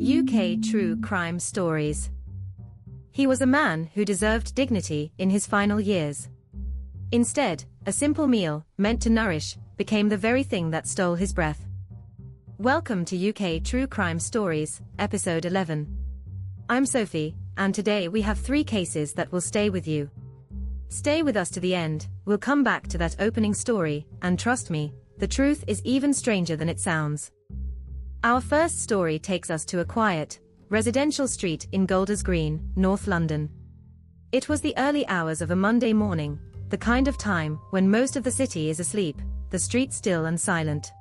UK True Crime Stories. He was a man who deserved dignity in his final years. Instead, a simple meal, meant to nourish, became the very thing that stole his breath. Welcome to UK True Crime Stories, Episode 11. I'm Sophie, and today we have 3 cases that will stay with you. Stay with us to the end, we'll come back to that opening story, and trust me, the truth is even stranger than it sounds. Our first story takes us to a quiet, residential street in Golders Green, North London. It was the early hours of a Monday morning, the kind of time when most of the city is asleep, the street still and silent.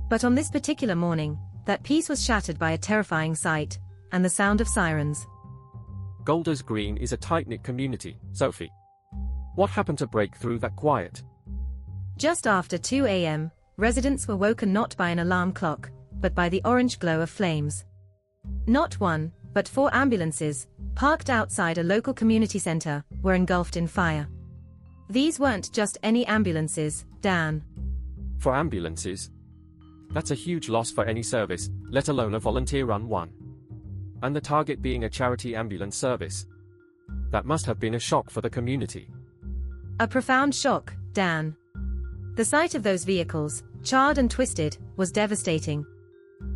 But on this particular morning, that peace was shattered by a terrifying sight, and the sound of sirens. Golders Green is a tight-knit community, Sophie. What happened to break through that quiet? Just after 2 a.m., residents were woken not by an alarm clock, but by the orange glow of flames. Not 1, but 4 ambulances, parked outside a local community center, were engulfed in fire. These weren't just any ambulances, Dan. 4 ambulances? That's a huge loss for any service, let alone a volunteer-run one. And the target being a charity ambulance service. That must have been a shock for the community. A profound shock, Dan. The sight of those vehicles, charred and twisted, was devastating.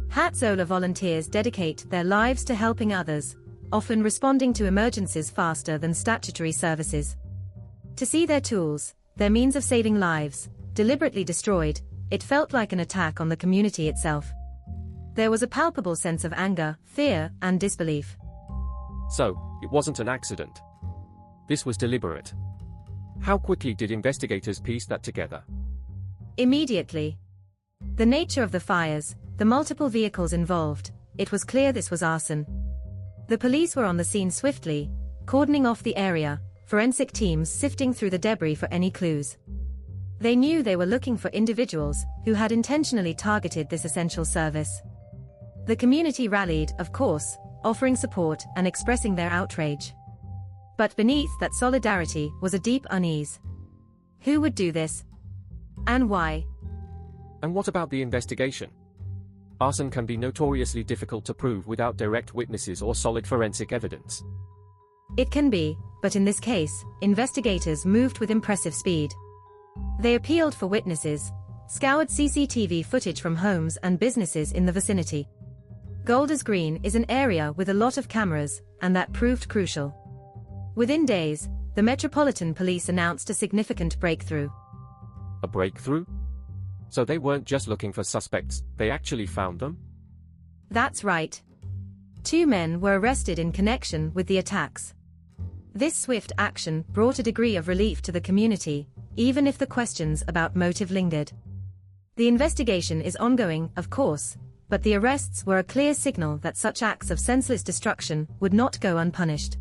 Hatzola volunteers dedicate their lives to helping others, often responding to emergencies faster than statutory services. To see their tools, their means of saving lives, deliberately destroyed, it felt like an attack on the community itself. There was a palpable sense of anger, fear, and disbelief. So, it wasn't an accident. This was deliberate. How quickly did investigators piece that together? Immediately. The nature of the fires, the multiple vehicles involved, it was clear this was arson. The police were on the scene swiftly, cordoning off the area, forensic teams sifting through the debris for any clues. They knew they were looking for individuals who had intentionally targeted this essential service. The community rallied, of course, offering support and expressing their outrage. But beneath that solidarity was a deep unease. Who would do this? And why? And what about the investigation? Arson can be notoriously difficult to prove without direct witnesses or solid forensic evidence. It can be, but in this case, investigators moved with impressive speed. They appealed for witnesses, scoured CCTV footage from homes and businesses in the vicinity. Golders Green is an area with a lot of cameras, and that proved crucial. Within days, the Metropolitan Police announced a significant breakthrough. A breakthrough? So they weren't just looking for suspects, they actually found them? That's right. 2 men were arrested in connection with the attacks. This swift action brought a degree of relief to the community, even if the questions about motive lingered. The investigation is ongoing, of course, but the arrests were a clear signal that such acts of senseless destruction would not go unpunished.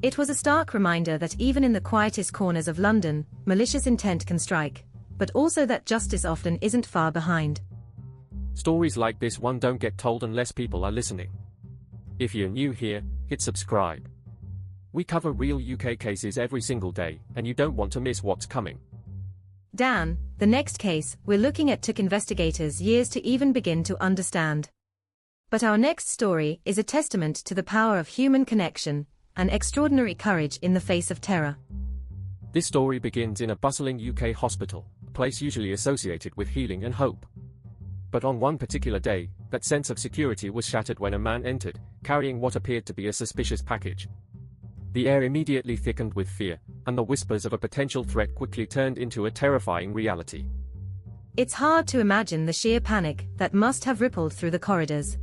It was a stark reminder that even in the quietest corners of London, malicious intent can strike, but also that justice often isn't far behind. Stories like this one don't get told unless people are listening. If you're new here, hit subscribe. We cover real UK cases every single day, and you don't want to miss what's coming. Dan, the next case we're looking at took investigators years to even begin to understand. But our next story is a testament to the power of human connection and extraordinary courage in the face of terror. This story begins in a bustling UK hospital, a place usually associated with healing and hope. But on one particular day, that sense of security was shattered when a man entered, carrying what appeared to be a suspicious package. The air immediately thickened with fear, and the whispers of a potential threat quickly turned into a terrifying reality. It's hard to imagine the sheer panic that must have rippled through the corridors.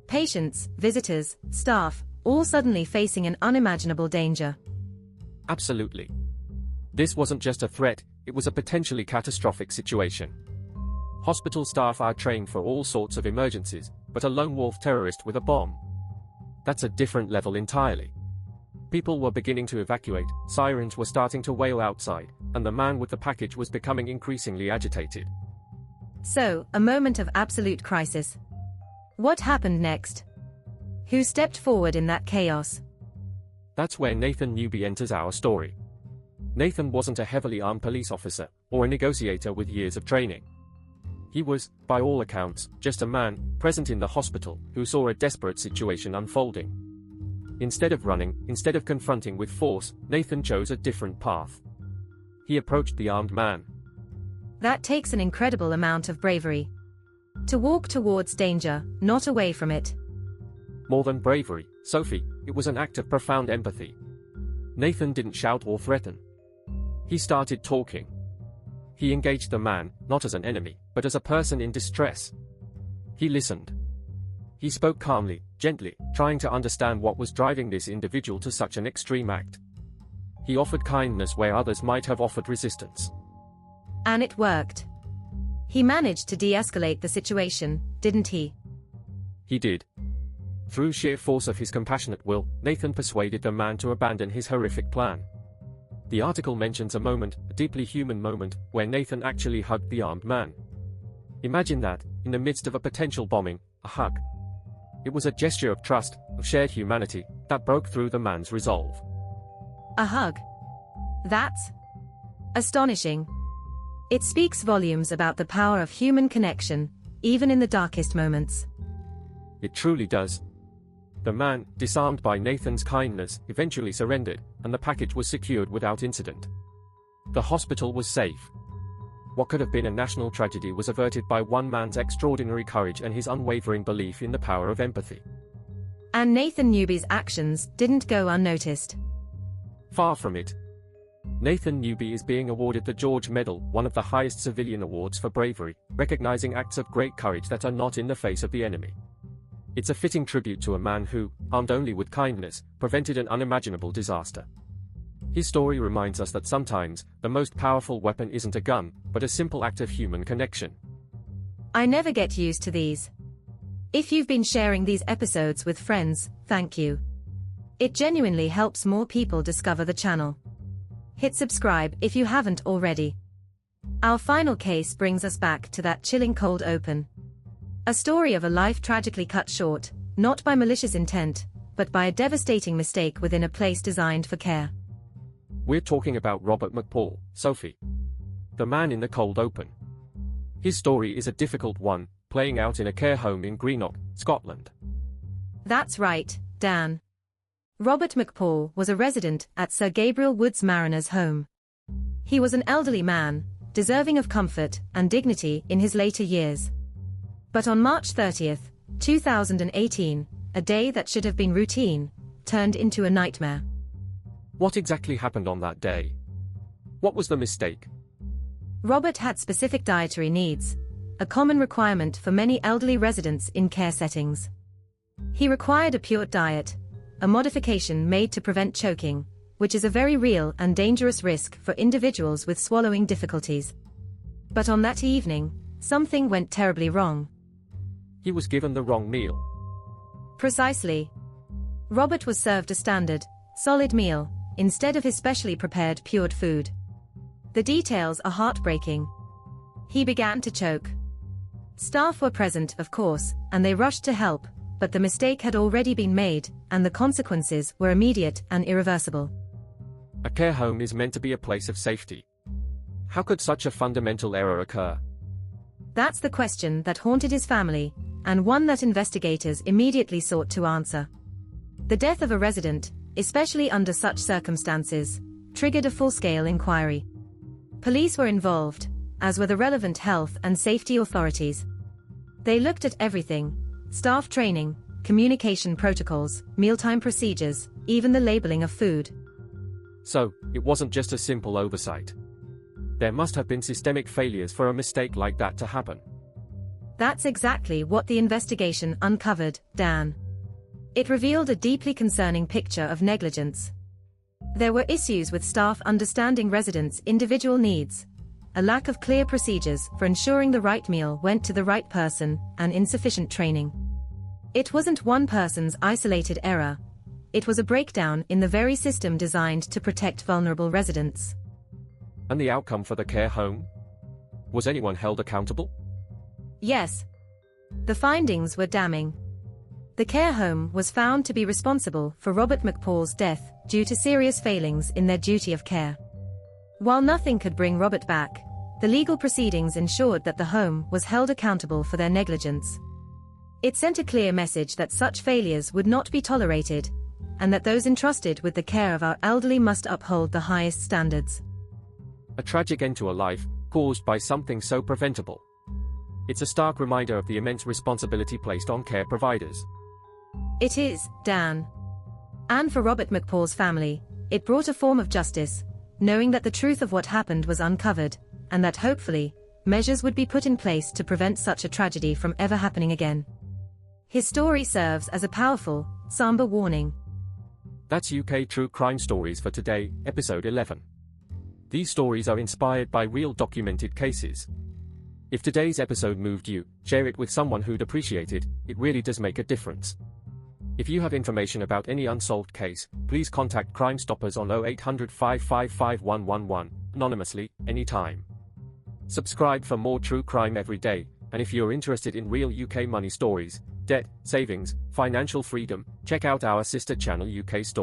Patients, visitors, staff, all suddenly facing an unimaginable danger. Absolutely. This wasn't just a threat, it was a potentially catastrophic situation. Hospital staff are trained for all sorts of emergencies, but a lone wolf terrorist with a bomb? That's a different level entirely. People were beginning to evacuate, sirens were starting to wail outside, and the man with the package was becoming increasingly agitated. So, a moment of absolute crisis. What happened next? Who stepped forward in that chaos? That's where Nathan Newby enters our story. Nathan wasn't a heavily armed police officer, or a negotiator with years of training. He was, by all accounts, just a man, present in the hospital, who saw a desperate situation unfolding. Instead of running, instead of confronting with force, Nathan chose a different path. He approached the armed man. That takes an incredible amount of bravery. To walk towards danger, not away from it. More than bravery, Sophie, it was an act of profound empathy. Nathan didn't shout or threaten. He started talking. He engaged the man, not as an enemy, but as a person in distress. He listened. He spoke calmly, gently, trying to understand what was driving this individual to such an extreme act. He offered kindness where others might have offered resistance. And it worked. He managed to de-escalate the situation, didn't he? He did. Through sheer force of his compassionate will, Nathan persuaded the man to abandon his horrific plan. The article mentions a moment, a deeply human moment, where Nathan actually hugged the armed man. Imagine that, in the midst of a potential bombing, a hug. It was a gesture of trust, of shared humanity, that broke through the man's resolve. A hug. That's astonishing. It speaks volumes about the power of human connection, even in the darkest moments. It truly does. The man, disarmed by Nathan's kindness, eventually surrendered, and the package was secured without incident. The hospital was safe. What could have been a national tragedy was averted by one man's extraordinary courage and his unwavering belief in the power of empathy. And Nathan Newby's actions didn't go unnoticed. Far from it. Nathan Newby is being awarded the George Medal, one of the highest civilian awards for bravery, recognizing acts of great courage that are not in the face of the enemy. It's a fitting tribute to a man who, armed only with kindness, prevented an unimaginable disaster. His story reminds us that sometimes, the most powerful weapon isn't a gun, but a simple act of human connection. I never get used to these. If you've been sharing these episodes with friends, thank you. It genuinely helps more people discover the channel. Hit subscribe if you haven't already. Our final case brings us back to that chilling cold open. A story of a life tragically cut short, not by malicious intent, but by a devastating mistake within a place designed for care. We're talking about Robert McPaul, Sophie. The man in the cold open. His story is a difficult one, playing out in a care home in Greenock, Scotland. That's right, Dan. Robert McPaul was a resident at Sir Gabriel Wood's Mariner's Home. He was an elderly man, deserving of comfort and dignity in his later years. But on March 30, 2018, a day that should have been routine, turned into a nightmare. What exactly happened on that day? What was the mistake? Robert had specific dietary needs, a common requirement for many elderly residents in care settings. He required a pure diet, a modification made to prevent choking, which is a very real and dangerous risk for individuals with swallowing difficulties. But on that evening, something went terribly wrong. He was given the wrong meal. Precisely. Robert was served a standard, solid meal, instead of his specially prepared pured food. The details are heartbreaking. He began to choke. Staff were present, of course, and they rushed to help, but the mistake had already been made, and the consequences were immediate and irreversible. A care home is meant to be a place of safety. How could such a fundamental error occur? That's the question that haunted his family, and one that investigators immediately sought to answer. The death of a resident, especially under such circumstances, triggered a full-scale inquiry. Police were involved, as were the relevant health and safety authorities. They looked at everything: staff training, communication protocols, mealtime procedures, even the labeling of food. So, it wasn't just a simple oversight. There must have been systemic failures for a mistake like that to happen. That's exactly what the investigation uncovered, Dan. It revealed a deeply concerning picture of negligence. There were issues with staff understanding residents' individual needs, a lack of clear procedures for ensuring the right meal went to the right person, and insufficient training. It wasn't one person's isolated error. It was a breakdown in the very system designed to protect vulnerable residents. And the outcome for the care home? Was anyone held accountable? Yes. The findings were damning. The care home was found to be responsible for Robert McPaul's death due to serious failings in their duty of care. While nothing could bring Robert back, the legal proceedings ensured that the home was held accountable for their negligence. It sent a clear message that such failures would not be tolerated, and that those entrusted with the care of our elderly must uphold the highest standards. A tragic end to a life, caused by something so preventable. It's a stark reminder of the immense responsibility placed on care providers. It is, Dan. And for Robert McPaul's family, it brought a form of justice, knowing that the truth of what happened was uncovered, and that hopefully, measures would be put in place to prevent such a tragedy from ever happening again. His story serves as a powerful, somber warning. That's UK True Crime Stories for today, episode 11. These stories are inspired by real documented cases. If today's episode moved you, share it with someone who'd appreciate it. It really does make a difference. If you have information about any unsolved case, please contact Crime Stoppers on 0800 555 111, anonymously, anytime. Subscribe for more true crime every day, and if you're interested in real UK money stories, debt, savings, financial freedom, check out our sister channel UK Stories.